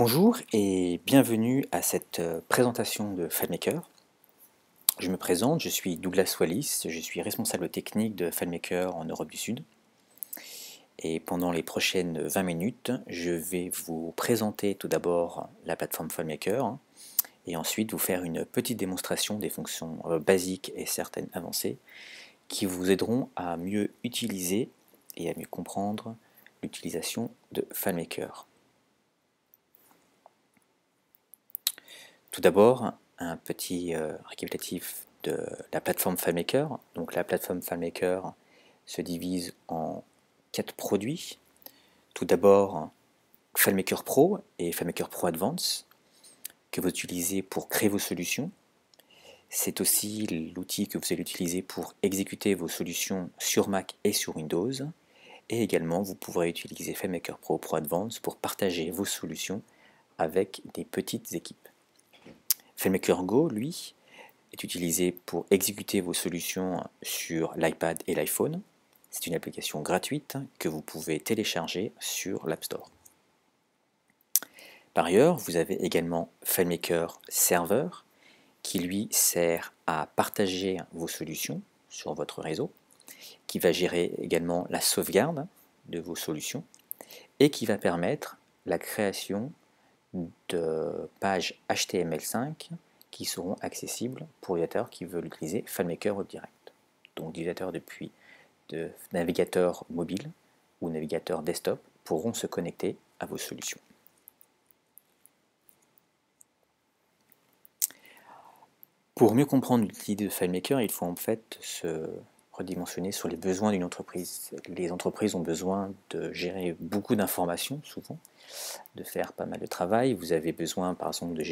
Bonjour et bienvenue à cette présentation de FileMaker. Je me présente, je suis Douglas Wallis, je suis responsable technique de FileMaker en Europe du Sud. Et pendant les prochaines 20 minutes, je vais vous présenter tout d'abord la plateforme FileMaker et ensuite vous faire une petite démonstration des fonctions basiques et certaines avancées qui vous aideront à mieux utiliser et à mieux comprendre l'utilisation de FileMaker. Tout d'abord, un petit récapitulatif de la plateforme FileMaker. Donc la plateforme FileMaker se divise en 4 produits. Tout d'abord, FileMaker Pro et FileMaker Pro Advance, que vous utilisez pour créer vos solutions. C'est aussi l'outil que vous allez utiliser pour exécuter vos solutions sur Mac et sur Windows. Et également, vous pourrez utiliser FileMaker Pro Pro Advance pour partager vos solutions avec des petites équipes. FileMaker Go, lui, est utilisé pour exécuter vos solutions sur l'iPad et l'iPhone. C'est une application gratuite que vous pouvez télécharger sur l'App Store. Par ailleurs, vous avez également FileMaker Server, qui lui sert à partager vos solutions sur votre réseau, qui va gérer également la sauvegarde de vos solutions et qui va permettre la création de pages HTML5 qui seront accessibles pour les utilisateurs qui veulent utiliser FileMaker Web Direct. Donc des utilisateurs depuis de navigateur mobile ou navigateur desktop pourront se connecter à vos solutions. Pour mieux comprendre l'utilité de FileMaker, il faut en fait se redimensionner sur les besoins d'une entreprise. Les entreprises ont besoin de gérer beaucoup d'informations, souvent, de faire pas mal de travail. Vous avez besoin, par exemple, d'un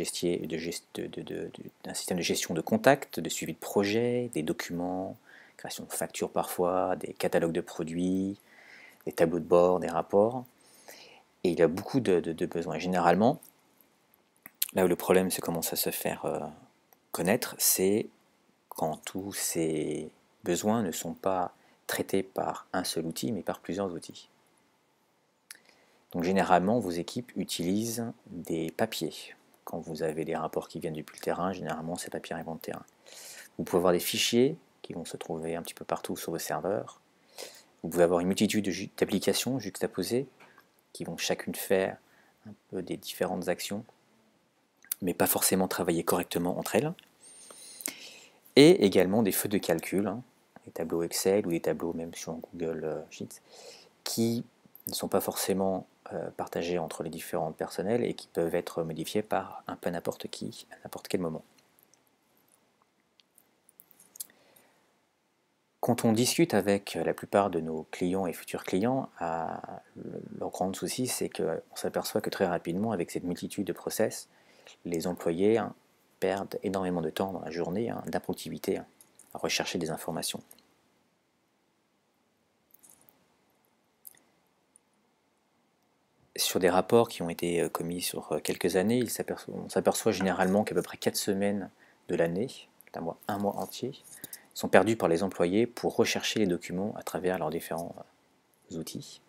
système de gestion de contacts, de suivi de projet, des documents, création de factures parfois, des catalogues de produits, des tableaux de bord, des rapports. Et il y a beaucoup de besoins. Et généralement, là où le problème se commence à se faire connaître, c'est quand tous ces besoins ne sont pas traités par un seul outil, mais par plusieurs outils. Donc généralement, vos équipes utilisent des papiers. Quand vous avez des rapports qui viennent depuis le terrain, généralement ces papiers arrivent de terrain. Vous pouvez avoir des fichiers qui vont se trouver un petit peu partout sur vos serveurs. Vous pouvez avoir une multitude d'applications juxtaposées qui vont chacune faire un peu des différentes actions, mais pas forcément travailler correctement entre elles. Et également des feuilles de calcul, des tableaux Excel ou des tableaux même sur Google Sheets, qui ne sont pas forcément partagés entre les différents personnels et qui peuvent être modifiés par un peu n'importe qui, à n'importe quel moment. Quand on discute avec la plupart de nos clients et futurs clients, leur grand souci, c'est qu'on s'aperçoit que très rapidement, avec cette multitude de process, les employés perdent énormément de temps dans la journée, d'improductivité, à rechercher des informations. Sur des rapports qui ont été commis sur quelques années, on s'aperçoit généralement qu'à peu près 4 semaines de l'année, un mois entier, sont perdus par les employés pour rechercher les documents à travers leurs différents outils.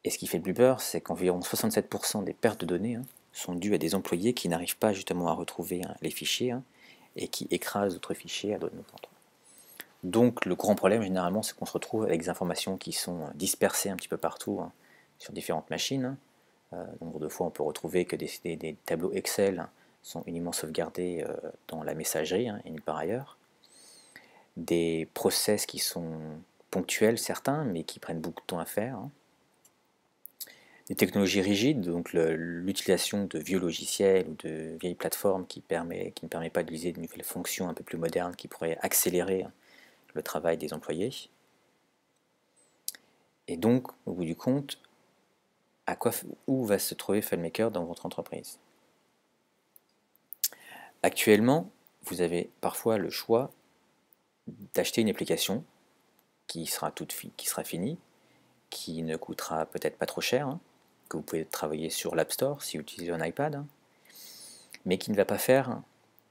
Et ce qui fait le plus peur, c'est qu'environ 67% des pertes de données sont dues à des employés qui n'arrivent pas justement à retrouver les fichiers et qui écrasent d'autres fichiers à d'autres endroits. Donc le grand problème généralement, c'est qu'on se retrouve avec des informations qui sont dispersées un petit peu partout sur différentes machines. Nombre de fois, on peut retrouver que des tableaux Excel sont uniquement sauvegardés dans la messagerie et nulle part ailleurs. Des process qui sont ponctuels, certains, mais qui prennent beaucoup de temps à faire. Des technologies rigides, donc l'utilisation de vieux logiciels ou de vieilles plateformes qui ne permet pas d'utiliser de nouvelles fonctions un peu plus modernes qui pourraient accélérer le travail des employés. Et donc, au bout du compte, où va se trouver FileMaker dans votre entreprise? Actuellement, vous avez parfois le choix d'acheter une application qui sera finie, qui ne coûtera peut-être pas trop cher, que vous pouvez travailler sur l'App Store si vous utilisez un iPad, mais qui ne va pas faire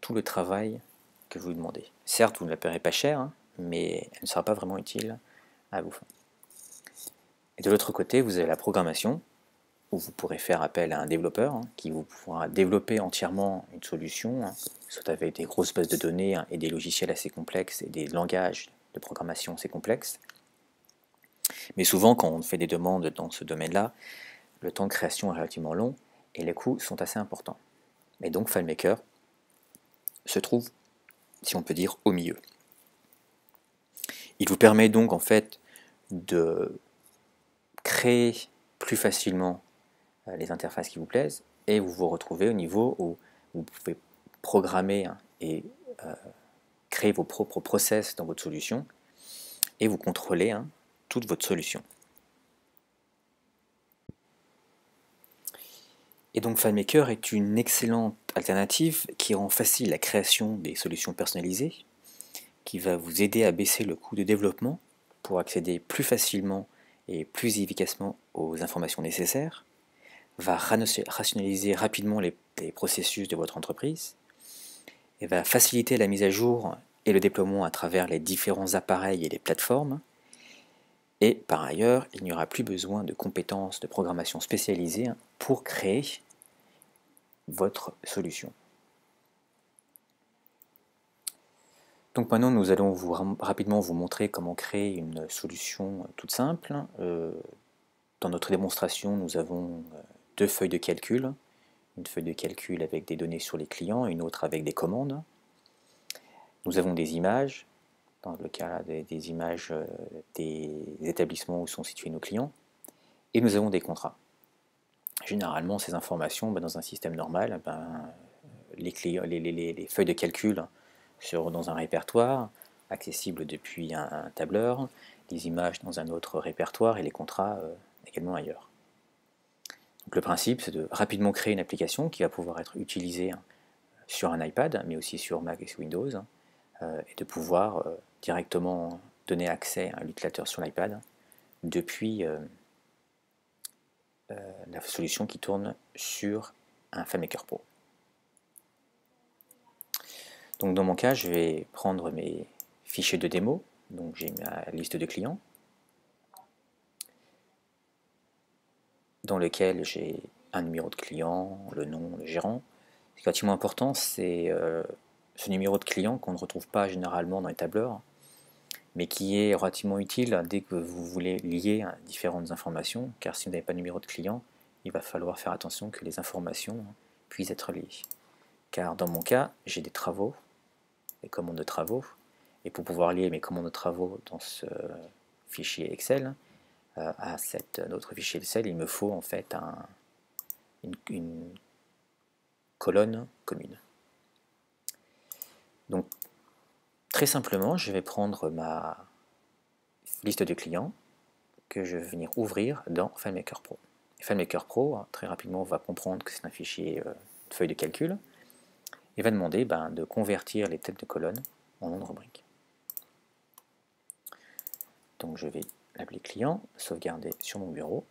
tout le travail que vous demandez. Certes, vous ne la paierez pas cher, mais elle ne sera pas vraiment utile à vous. Et de l'autre côté, vous avez la programmation, où vous pourrez faire appel à un développeur qui vous pourra développer entièrement une solution, soit avec des grosses bases de données et des logiciels assez complexes et des langages de programmation assez complexes. Mais souvent, quand on fait des demandes dans ce domaine-là, le temps de création est relativement long et les coûts sont assez importants. Et donc FileMaker se trouve, si on peut dire, au milieu. Il vous permet donc en fait de créer plus facilement les interfaces qui vous plaisent et vous vous retrouvez au niveau où vous pouvez programmer et créer vos propres process dans votre solution et vous contrôlez toute votre solution. Et donc FileMaker est une excellente alternative qui rend facile la création des solutions personnalisées, qui va vous aider à baisser le coût de développement pour accéder plus facilement et plus efficacement aux informations nécessaires, va rationaliser rapidement les processus de votre entreprise, et va faciliter la mise à jour et le déploiement à travers les différents appareils et les plateformes. Et par ailleurs, il n'y aura plus besoin de compétences de programmation spécialisées pour créer votre solution. Donc maintenant, nous allons rapidement vous montrer comment créer une solution toute simple. Dans notre démonstration, nous avons deux feuilles de calcul. Une feuille de calcul avec des données sur les clients, une autre avec des commandes. Nous avons des images, dans le cas des images des établissements où sont situés nos clients. Et nous avons des contrats. Généralement, ces informations, dans un système normal, les feuilles de calcul seront dans un répertoire, accessible depuis un tableur, les images dans un autre répertoire et les contrats également ailleurs. Donc le principe, c'est de rapidement créer une application qui va pouvoir être utilisée sur un iPad, mais aussi sur Mac et Windows, et de pouvoir directement donner accès à l'utilisateur sur l'iPad depuis la solution qui tourne sur un FileMaker Pro. Donc dans mon cas, je vais prendre mes fichiers de démo, donc j'ai ma liste de clients, dans lequel j'ai un numéro de client, le nom, le gérant. Ce qui est relativement important, c'est ce numéro de client qu'on ne retrouve pas généralement dans les tableurs, mais qui est relativement utile dès que vous voulez lier différentes informations, car si vous n'avez pas de numéro de client, il va falloir faire attention que les informations puissent être liées. Car dans mon cas, j'ai des travaux, des commandes de travaux, et pour pouvoir lier mes commandes de travaux dans ce fichier Excel à cet autre fichier Excel, il me faut en fait une colonne commune. Donc très simplement, je vais prendre ma liste de clients que je vais venir ouvrir dans FileMaker Pro. FileMaker Pro, très rapidement, va comprendre que c'est un fichier de feuille de calcul et va demander de convertir les têtes de colonne en nom de rubrique. Donc je vais l'appeler client, sauvegarder sur mon bureau,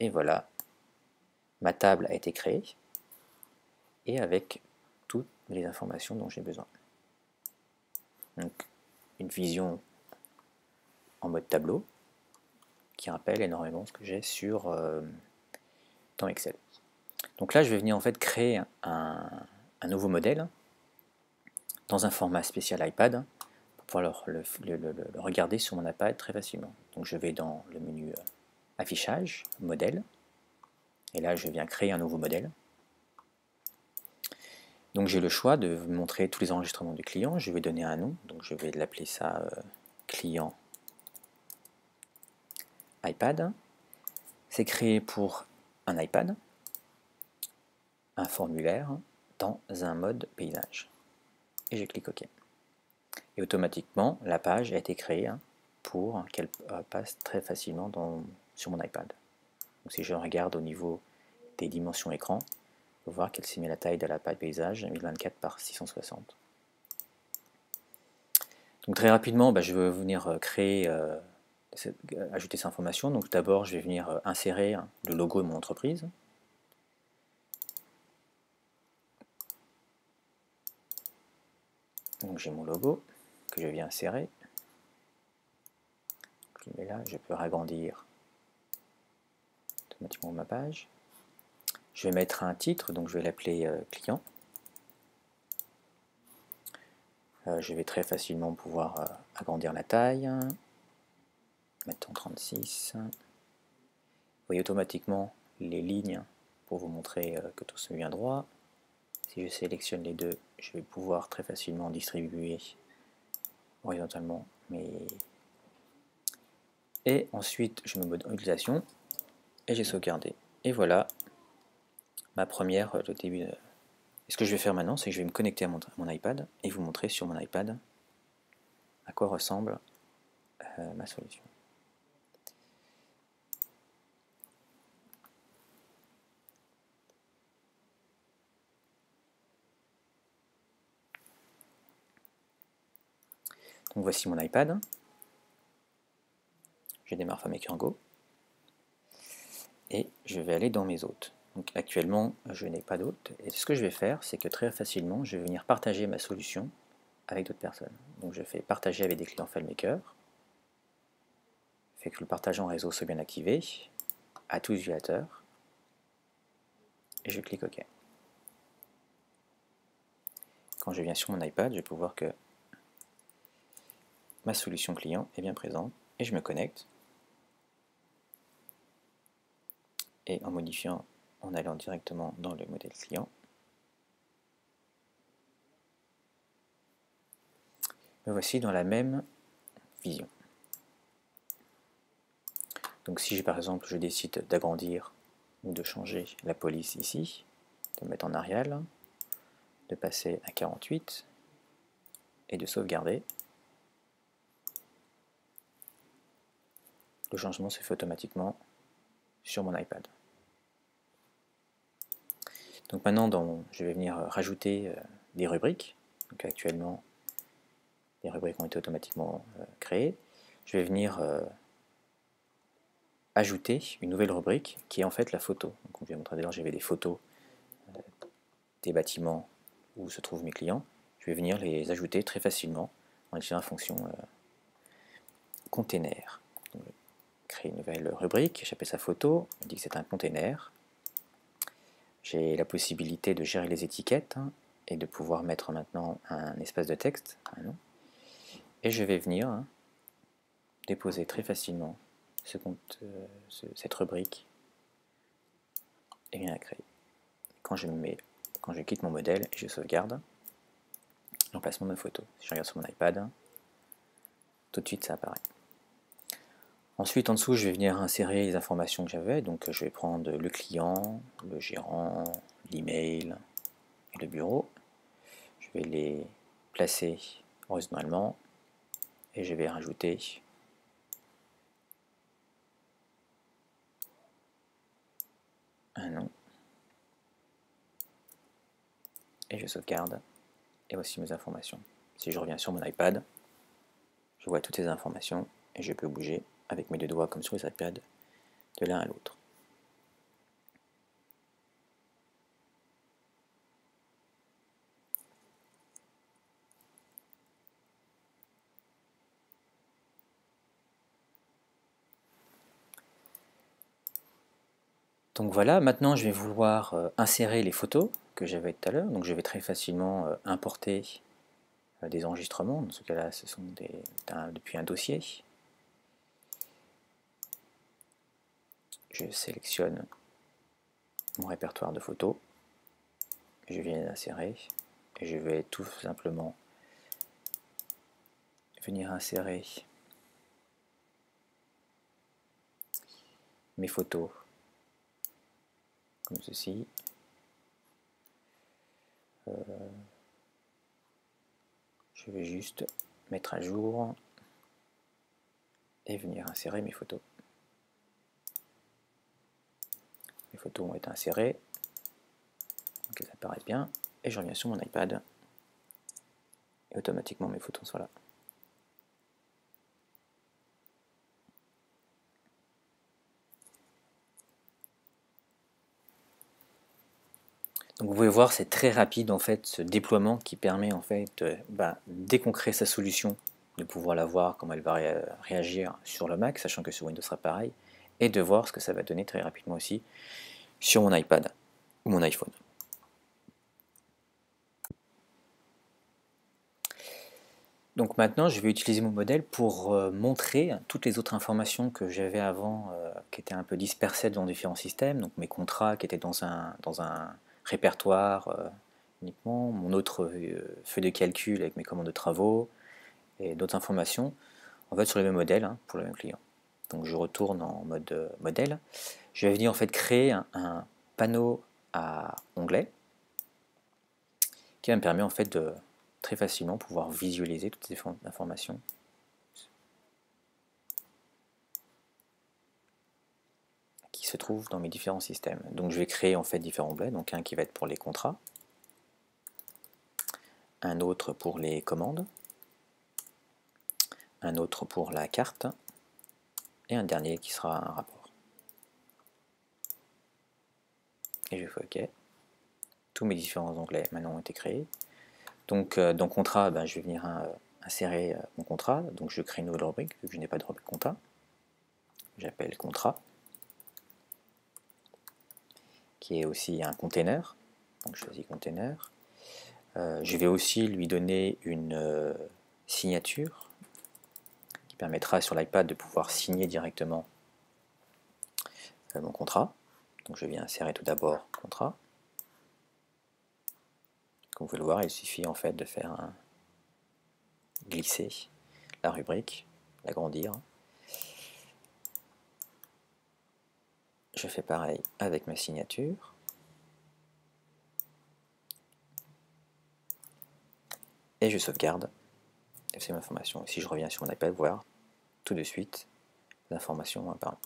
et voilà, ma table a été créée, et avec toutes les informations dont j'ai besoin. Donc une vision en mode tableau, qui rappelle énormément ce que j'ai dans Excel. Donc là, je vais venir en fait créer un nouveau modèle dans un format spécial iPad pour pouvoir le regarder sur mon iPad très facilement. Donc je vais dans le menu affichage, modèle, et là je viens créer un nouveau modèle. Donc j'ai le choix de vous montrer tous les enregistrements du client, je vais donner un nom, donc je vais l'appeler ça client iPad. C'est créé pour un iPad, un formulaire dans un mode paysage. Et je clique OK. Et automatiquement, la page a été créée pour qu'elle passe très facilement sur mon iPad. Donc si je regarde au niveau des dimensions écran, on va voir qu'elle s'est mis à la taille de la page paysage, 1024 par 660. Donc très rapidement, je vais venir créer, ajouter ces informations. Donc d'abord, je vais venir insérer le logo de mon entreprise. Donc j'ai mon logo que je viens insérer. Je le mets là, je peux agrandir automatiquement ma page. Je vais mettre un titre, donc je vais l'appeler client. Je vais très facilement pouvoir agrandir la taille, mettre en 36. Vous voyez automatiquement les lignes pour vous montrer que tout se met bien droit. Si je sélectionne les deux, je vais pouvoir très facilement distribuer horizontalement et ensuite je me mode utilisation et j'ai sauvegardé. Et voilà ma première, le début. Et ce que je vais faire maintenant, c'est que je vais me connecter à mon iPad et vous montrer sur mon iPad à quoi ressemble ma solution. Donc voici mon iPad. Je démarre FileMaker Go et je vais aller dans mes hôtes. Donc actuellement, je n'ai pas d'hôtes et ce que je vais faire, c'est que très facilement, je vais venir partager ma solution avec d'autres personnes. Donc je fais partager avec des clients FileMaker, fait que le partage en réseau soit bien activé, à tous les utilisateurs, et je clique OK. Quand je viens sur mon iPad, je vais pouvoir que ma solution client est bien présente, et je me connecte, et en modifiant, en allant directement dans le modèle client, me voici dans la même vision. Donc si par exemple je décide d'agrandir ou de changer la police ici, de mettre en Arial, de passer à 48 et de sauvegarder, le changement se fait automatiquement sur mon iPad. Donc maintenant, je vais venir rajouter des rubriques. Donc actuellement, les rubriques ont été automatiquement créées. Je vais venir ajouter une nouvelle rubrique qui est en fait la photo. Donc on vient montrer dedans, j'avais des photos des bâtiments où se trouvent mes clients. Je vais venir les ajouter très facilement en utilisant la fonction container. Donc, je crée une nouvelle rubrique, j'appelle ça photo, je dis que c'est un container. J'ai la possibilité de gérer les étiquettes et de pouvoir mettre maintenant un espace de texte, un nom. Et je vais venir déposer très facilement cette rubrique et bien la créer. Quand je quitte mon modèle et je sauvegarde l'emplacement de ma photo. Si je regarde sur mon iPad, tout de suite ça apparaît. Ensuite en dessous je vais venir insérer les informations que j'avais, donc je vais prendre le client, le gérant, l'email et le bureau. Je vais les placer horizontalement et je vais rajouter un nom et je sauvegarde et voici mes informations. Si je reviens sur mon iPad, je vois toutes ces informations et je peux bouger avec mes deux doigts comme sur les iPads de l'un à l'autre. Donc voilà, maintenant je vais vouloir insérer les photos que j'avais tout à l'heure. Donc je vais très facilement importer des enregistrements. Dans ce cas-là, ce sont depuis un dossier. Je sélectionne mon répertoire de photos. Je viens d'insérer et je vais tout simplement venir insérer mes photos comme ceci. Je vais juste mettre à jour et venir insérer mes photos. Mes photos ont été insérées, donc elles apparaissent bien, et je reviens sur mon iPad, et automatiquement mes photos sont là. Donc vous pouvez voir, c'est très rapide en fait ce déploiement qui permet en fait, dès qu'on crée sa solution, de pouvoir la voir, comment elle va réagir sur le Mac, sachant que sur Windows sera pareil, et de voir ce que ça va donner très rapidement aussi sur mon iPad ou mon iPhone. Donc maintenant, je vais utiliser mon modèle pour montrer toutes les autres informations que j'avais avant, qui étaient un peu dispersées dans différents systèmes, donc mes contrats qui étaient dans un répertoire uniquement, mon autre feuille de calcul avec mes commandes de travaux, et d'autres informations, en fait sur le même modèle, hein, pour le même client. Donc je retourne en mode modèle. Je vais venir en fait créer un panneau à onglets qui va me permettre en fait de très facilement pouvoir visualiser toutes ces informations qui se trouvent dans mes différents systèmes. Donc je vais créer en fait différents onglets, donc un qui va être pour les contrats, un autre pour les commandes, un autre pour la carte, et un dernier qui sera un rapport. Et je fais OK. Tous mes différents onglets maintenant ont été créés. Donc dans contrat, je vais venir insérer mon contrat. Donc je crée une nouvelle rubrique, vu que je n'ai pas de rubrique compta. J'appelle contrat, qui est aussi un container. Donc je choisis container. Je vais aussi lui donner une signature qui permettra sur l'iPad de pouvoir signer directement mon contrat. Donc je viens insérer tout d'abord contrat. Comme vous pouvez le voir, il suffit en fait de faire glisser la rubrique, l'agrandir. Je fais pareil avec ma signature. Et je sauvegarde ces informations. Et si je reviens sur mon iPad, voir tout de suite les informations apparaissent.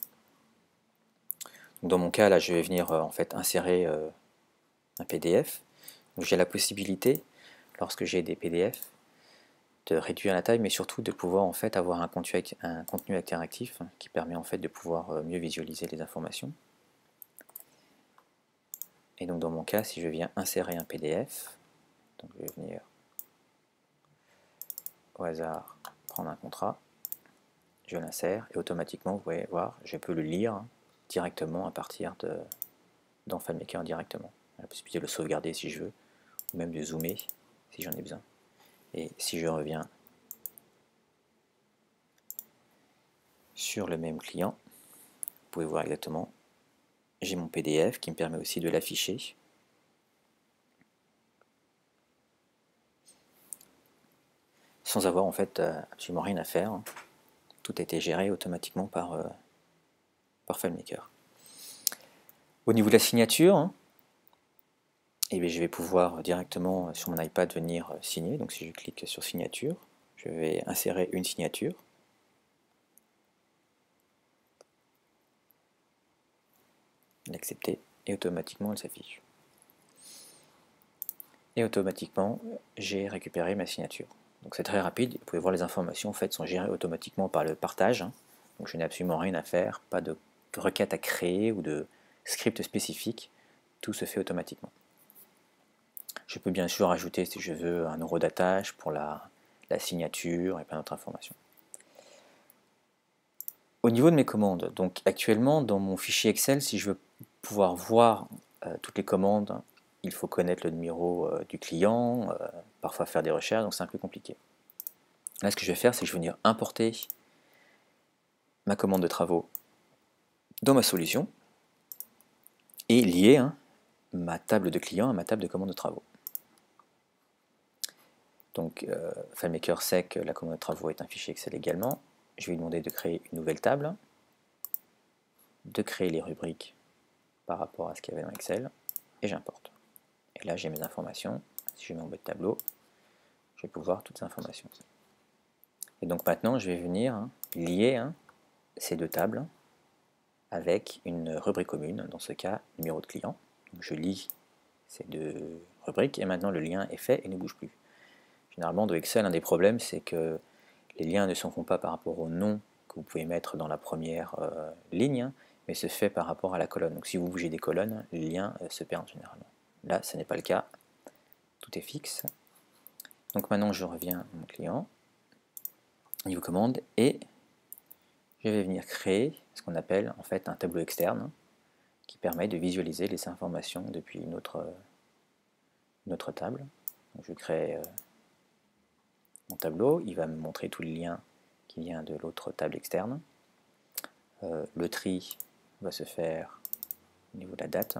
Dans mon cas, là, je vais venir en fait insérer un PDF. J'ai la possibilité, lorsque j'ai des PDF, de réduire la taille, mais surtout de pouvoir en fait avoir un contenu interactif qui permet en fait de pouvoir mieux visualiser les informations. Et donc dans mon cas, si je viens insérer un PDF, donc je vais venir au hasard prendre un contrat, je l'insère et automatiquement, vous pouvez voir, je peux le lire directement à partir dans FileMaker directement. J'ai la possibilité de le sauvegarder si je veux, ou même de zoomer si j'en ai besoin. Et si je reviens sur le même client, vous pouvez voir exactement, j'ai mon PDF qui me permet aussi de l'afficher. Sans avoir en fait absolument rien à faire. Tout a été géré automatiquement par FileMaker. Au niveau de la signature, je vais pouvoir directement sur mon iPad venir signer. Donc si je clique sur signature, je vais insérer une signature. L'accepter et automatiquement elle s'affiche. Et automatiquement j'ai récupéré ma signature. Donc c'est très rapide, vous pouvez voir les informations en fait sont gérées automatiquement par le partage. Donc je n'ai absolument rien à faire, pas de requête à créer ou de script spécifique, tout se fait automatiquement. Je peux bien sûr ajouter si je veux un euro d'attache pour la signature et plein d'autres informations. Au niveau de mes commandes, donc actuellement dans mon fichier Excel, si je veux pouvoir voir toutes les commandes, il faut connaître le numéro du client, parfois faire des recherches, donc c'est un peu compliqué. Là ce que je vais faire, c'est que je vais venir importer ma commande de travaux dans ma solution et lier ma table de client à ma table de commande de travaux. Donc FileMaker sait que la commande de travaux est un fichier Excel également. Je vais lui demander de créer une nouvelle table, de créer les rubriques par rapport à ce qu'il y avait dans Excel, et j'importe. Et là j'ai mes informations. Si je mets en mode tableau, je vais pouvoir voir toutes ces informations. Et donc maintenant je vais venir lier ces deux tables avec une rubrique commune, dans ce cas numéro de client. Donc je lis ces deux rubriques et maintenant le lien est fait et ne bouge plus. Généralement dans Excel, un des problèmes c'est que les liens ne se font pas par rapport au nom que vous pouvez mettre dans la première ligne, mais se fait par rapport à la colonne. Donc si vous bougez des colonnes, les liens se perdent généralement. Là, ce n'est pas le cas, tout est fixe. Donc maintenant je reviens à mon client, niveau commande, et je vais venir créer ce qu'on appelle en fait un tableau externe qui permet de visualiser les informations depuis une autre table. Donc je crée mon tableau, il va me montrer tous les liens qui viennent de l'autre table externe. Le tri va se faire au niveau de la date.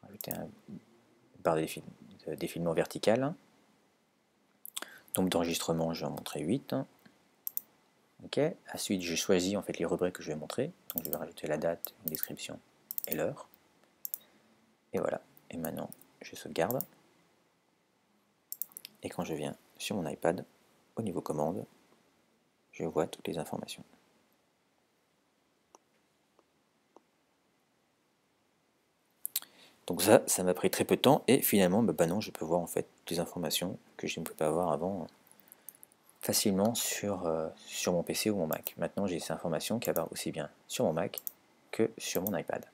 Ajouter une barre de défilement verticale. Nombre d'enregistrements, je vais en montrer 8. Ok. Ensuite, je choisis en fait les rubriques que je vais montrer. Donc je vais rajouter la date, une description et l'heure. Et voilà. Et maintenant, je sauvegarde. Et quand je viens sur mon iPad, au niveau commande, je vois toutes les informations. Donc ça m'a pris très peu de temps et finalement, non, je peux voir en fait toutes les informations que je ne pouvais pas voir avant facilement sur mon PC ou mon Mac. Maintenant, j'ai ces informations qui apparaissent aussi bien sur mon Mac que sur mon iPad.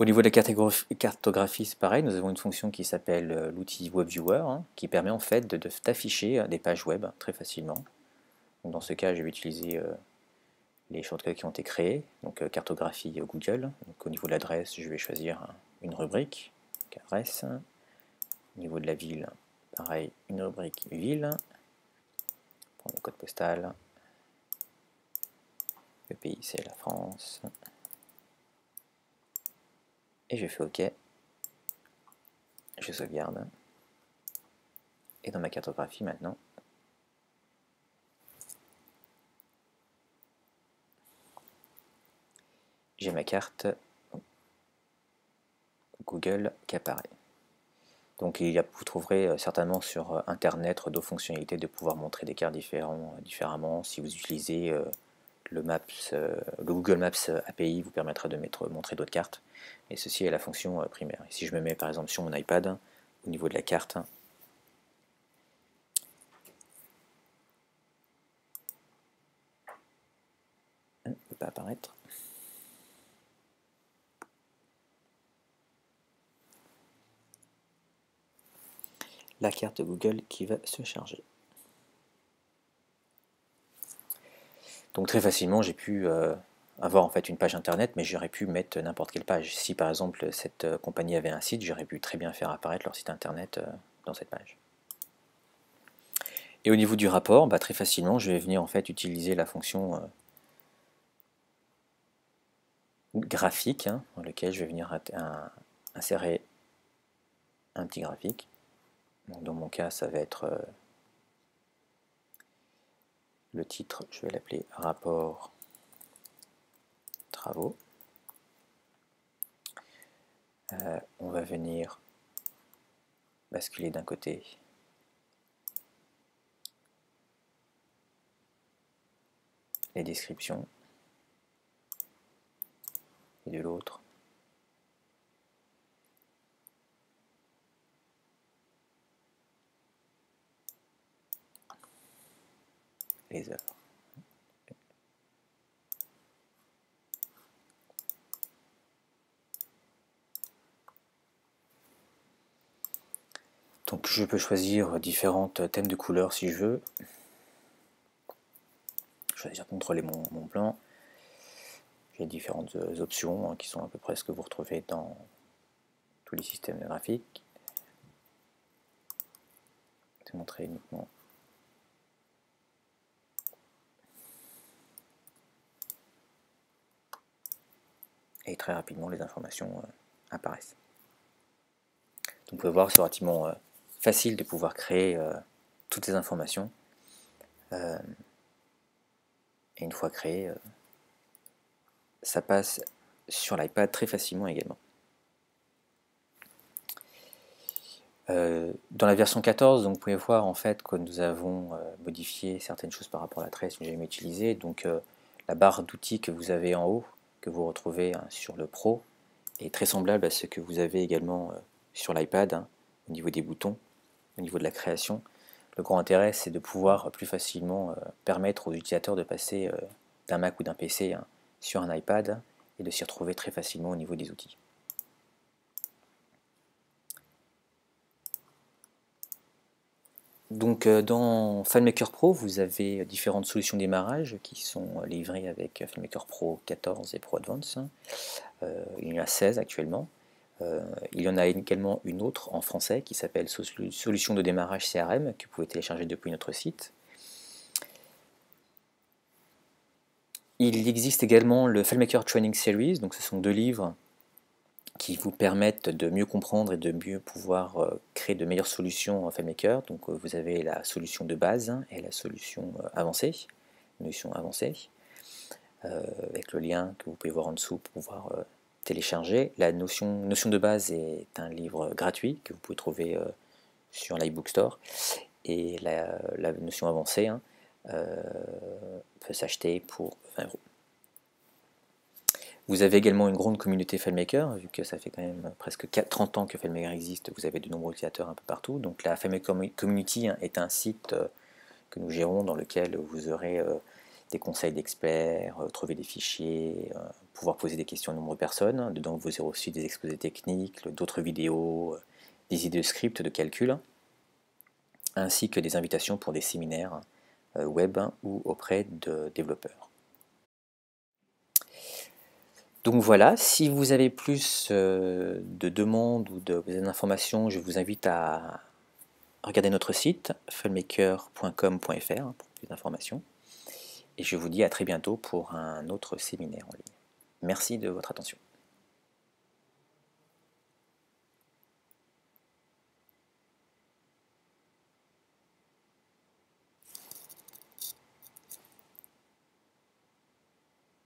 Au niveau de la cartographie, c'est pareil, nous avons une fonction qui s'appelle l'outil WebViewer, qui permet en fait d'afficher des pages web très facilement. Donc, dans ce cas, je vais utiliser les shortcuts qui ont été créés, donc cartographie Google. Donc, au niveau de l'adresse, je vais choisir une rubrique, adresse. Au niveau de la ville, pareil, une rubrique ville. Prendre le code postal. Le pays, c'est la France. Et je fais OK. Je sauvegarde. Et dans ma cartographie maintenant, j'ai ma carte Google qui apparaît. Donc vous trouverez certainement sur Internet d'autres fonctionnalités de pouvoir montrer des cartes différemment. Si vous utilisez le Google Maps API vous permettra de montrer d'autres cartes. Et ceci est la fonction primaire. Et si je me mets par exemple sur mon iPad, au niveau de la carte, elle ne peut pas apparaître. La carte Google qui va se charger. Donc très facilement, j'ai pu avoir en fait une page internet, mais j'aurais pu mettre n'importe quelle page. Si par exemple cette compagnie avait un site, j'aurais pu très bien faire apparaître leur site internet dans cette page. Et au niveau du rapport, très facilement, je vais venir en fait utiliser la fonction graphique, dans lequel je vais venir insérer un petit graphique. Donc, dans mon cas, ça va être le titre, je vais l'appeler rapport travaux. On va venir basculer d'un côté les descriptions et de l'autre les heures. Donc je peux choisir différentes thèmes de couleurs si je veux. Choisir contrôler mon plan. J'ai différentes options qui sont à peu près ce que vous retrouvez dans tous les systèmes graphiques. Je vais montrer uniquement et très rapidement les informations apparaissent. Donc vous pouvez voir, c'est relativement facile de pouvoir créer toutes ces informations. Et une fois créé, ça passe sur l'iPad très facilement également. Dans la version 14, donc, vous pouvez voir en fait que nous avons modifié certaines choses par rapport à la tresse que j'ai jamais utilisée. Donc la barre d'outils que vous avez en haut, que vous retrouvez sur le Pro, est très semblable à ce que vous avez également sur l'iPad, au niveau des boutons, au niveau de la création. Le grand intérêt, c'est de pouvoir plus facilement permettre aux utilisateurs de passer d'un Mac ou d'un PC sur un iPad et de s'y retrouver très facilement au niveau des outils. Donc dans FileMaker Pro, vous avez différentes solutions de démarrage qui sont livrées avec FileMaker Pro 14 et Pro Advance. Il y en a 16 actuellement. Il y en a également une autre en français qui s'appelle Solution de démarrage CRM que vous pouvez télécharger depuis notre site. Il existe également le FileMaker Training Series, donc ce sont 2 livres qui vous permettent de mieux comprendre et de mieux pouvoir créer de meilleures solutions en FileMaker. Donc vous avez la solution de base et la solution avancée, avec le lien que vous pouvez voir en dessous pour pouvoir télécharger. La notion de base est un livre gratuit que vous pouvez trouver sur l'iBook Store, et la notion avancée peut s'acheter pour 20 €. Vous avez également une grande communauté FileMaker, vu que ça fait quand même presque 30 ans que FileMaker existe, vous avez de nombreux utilisateurs un peu partout. Donc la FileMaker Community est un site que nous gérons, dans lequel vous aurez des conseils d'experts, trouver des fichiers, pouvoir poser des questions à de nombreuses personnes. Dedans vous aurez aussi des exposés techniques, d'autres vidéos, des idées de scripts de calcul, ainsi que des invitations pour des séminaires web ou auprès de développeurs. Donc voilà, si vous avez plus de demandes ou d'informations, je vous invite à regarder notre site filemaker.com.fr pour plus d'informations. Et je vous dis à très bientôt pour un autre séminaire en ligne. Merci de votre attention.